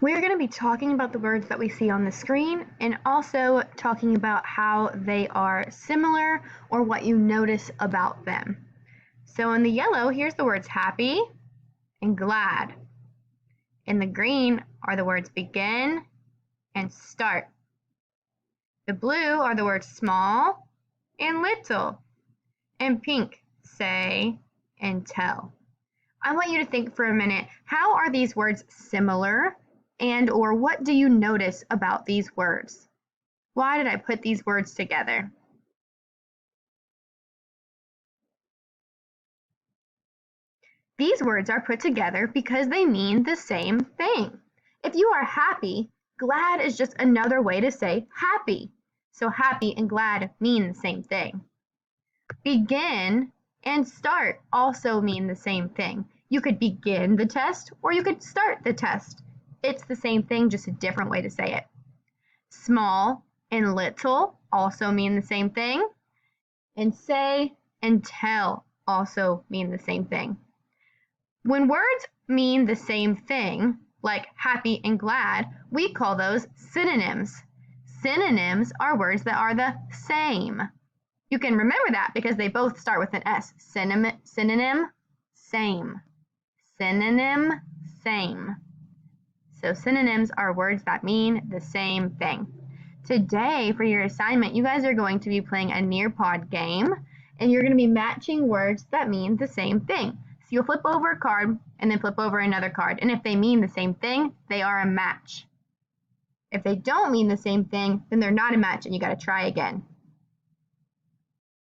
We're going to be talking about the words that we see on the screen and also talking about how they are similar or what you notice about them. So in the yellow, here's the words happy and glad. In the green are the words begin and start. The blue are the words small and little. And pink, say and tell. I want you to think for a minute, how are these words similar? And or what do you notice about these words? Why did I put these words together? These words are put together because they mean the same thing. If you are happy, glad is just another way to say happy. So happy and glad mean the same thing. Begin and start also mean the same thing. You could begin the test or you could start the test. It's the same thing, just a different way to say it. Small and little also mean the same thing. And say and tell also mean the same thing. When words mean the same thing, like happy and glad, we call those synonyms. Synonyms are words that are the same. You can remember that because they both start with an S. Synonym, same. Synonym, same. So synonyms are words that mean the same thing. Today, for your assignment, you guys are going to be playing a Nearpod game, and you're going to be matching words that mean the same thing. So you'll flip over a card and then flip over another card, and if they mean the same thing, they are a match. If they don't mean the same thing, then they're not a match and you got to try again.